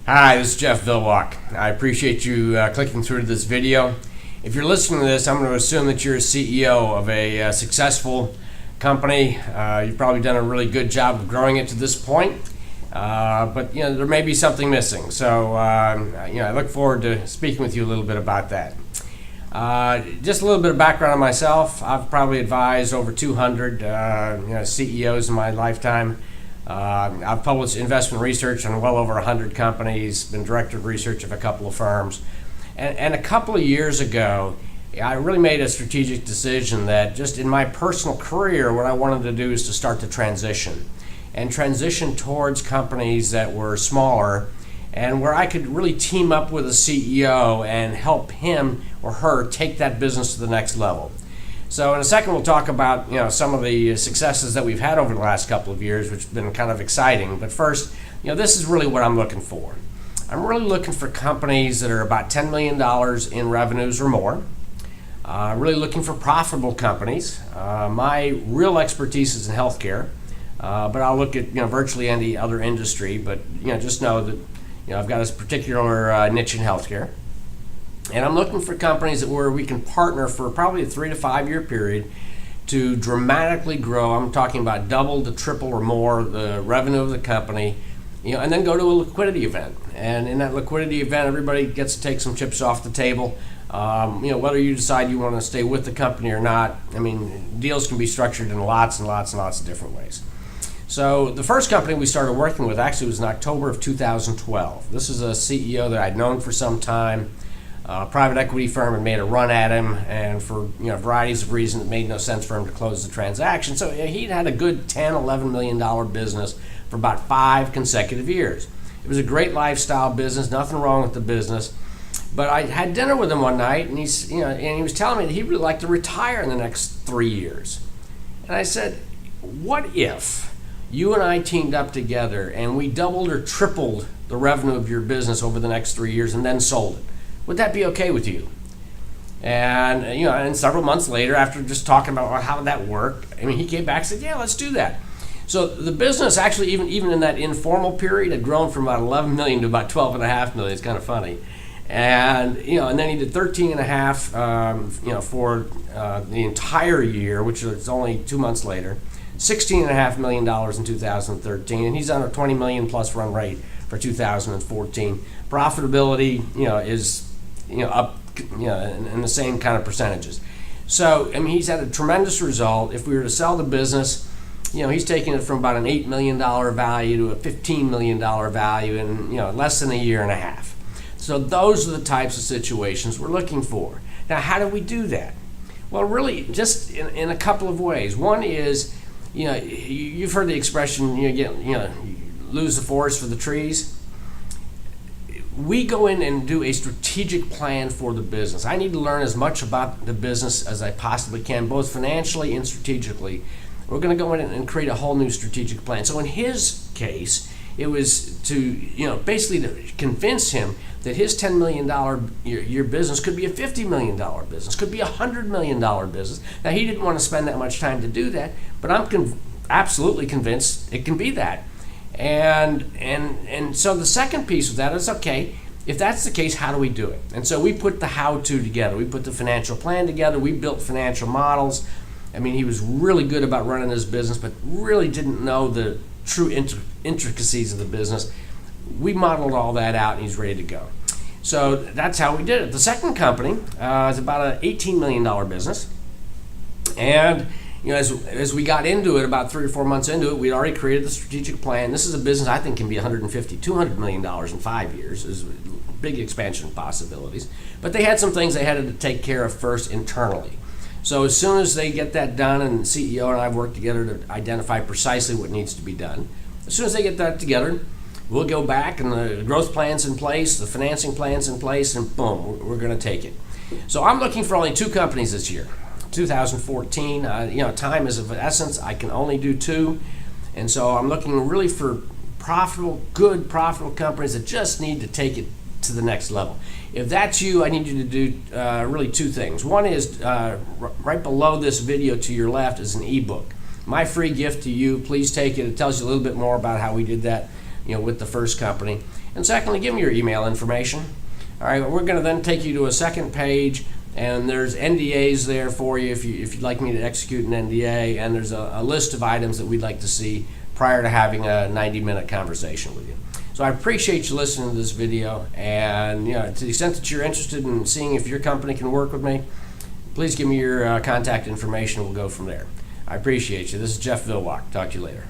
Hi, this is Jeff Villwock. I appreciate you clicking through to this video. If you're listening to this, I'm going to assume that you're a CEO of a successful company. You've probably done a really good job of growing it to this point, but there may be something missing. So I look forward to speaking with you a little bit about that. Just a little bit of background on myself. I've probably advised over 200 CEOs in my lifetime. I've published investment research on well over 100 companies, been director of research of a couple of firms. And a couple of years ago, I really made a strategic decision that just in my personal career, what I wanted to do is to start to transition towards companies that were smaller and where I could really team up with a CEO and help him or her take that business to the next level. So in a second, we'll talk about some of the successes that we've had over the last couple of years, which have been kind of exciting. But first, this is really what I'm looking for. I'm really looking for companies that are about $10 million in revenues or more. Really looking for profitable companies. My real expertise is in healthcare, but I'll look at virtually any other industry. But just know that I've got a particular niche in healthcare. And I'm looking for companies where we can partner for probably a 3 to 5 year period to dramatically grow. I'm talking about double to triple or more the revenue of the company, and then go to a liquidity event. And in that liquidity event, everybody gets to take some chips off the table. Whether you decide you want to stay with the company or not, deals can be structured in lots and lots and lots of different ways. So the first company we started working with actually was in October of 2012. This is a CEO that I'd known for some time. Private equity firm had made a run at him, and for varieties of reasons, it made no sense for him to close the transaction. So he'd had a good $10-11 million business for about 5 consecutive years. It was a great lifestyle business, nothing wrong with the business. But I had dinner with him one night, and he was telling me that he would like to retire in the next 3 years. And I said, what if you and I teamed up together and we doubled or tripled the revenue of your business over the next 3 years and then sold it? Would that be okay with you? And and several months later, after just talking about how would that work, he came back and said, yeah, let's do that. So the business actually, even in that informal period, had grown from about 11 million to about 12.5 million. It's kind of funny. And and then he did 13.5 for the entire year, which is only 2 months later, $16.5 million in 2013, and he's on a 20 million plus run rate for 2014. Profitability, is up, in the same kind of percentages. So he's had a tremendous result. If we were to sell the business, he's taking it from about an $8 million value to a $15 million value in less than a year and a half. So those are the types of situations we're looking for. Now, how do we do that? Well, really, just in a couple of ways. One is, you've heard the expression, you lose the forest for the trees. We go in and do a strategic plan for the business. I need to learn as much about the business as I possibly can, both financially and strategically. We're going to go in and create a whole new strategic plan. So in his case, it was to, basically to convince him that his $10 million year business could be a $50 million business, could be a $100 million business. Now, he didn't want to spend that much time to do that, but I'm absolutely convinced it can be that. And so the second piece of that is, okay, if that's the case, how do we do it? And so we put the how-to together. We put the financial plan together. We built financial models. He was really good about running his business, but really didn't know the true intricacies of the business. We modeled all that out, and he's ready to go. So that's how we did it. The second company is about an $18 million business. And as we got into it, about 3 or 4 months into it, we'd already created the strategic plan. This is a business I think can be $150-200 million in 5 years. There's big expansion possibilities. But they had some things they had to take care of first internally. So as soon as they get that done, and the CEO and I have worked together to identify precisely what needs to be done, as soon as they get that together, we'll go back and the growth plan's in place, the financing plan's in place, and boom, we're going to take it. So I'm looking for only 2 companies this year. 2014, time is of essence. I can only do 2, and so I'm looking really for good profitable companies that just need to take it to the next level. If that's you, I need you to do really 2 things. One is right below this video to your left is an ebook. My free gift to you. Please take it. It tells you a little bit more about how we did that with the first company. And secondly, give me your email information. All right, we're going to then take you to a second page, and there's NDAs there for you if you'd like me to execute an NDA, and there's a list of items that we'd like to see prior to having a 90-minute conversation with you. So I appreciate you listening to this video, and to the extent that you're interested in seeing if your company can work with me, please give me your contact information and we'll go from there. I appreciate you. This is Jeff Villwock. Talk to you later.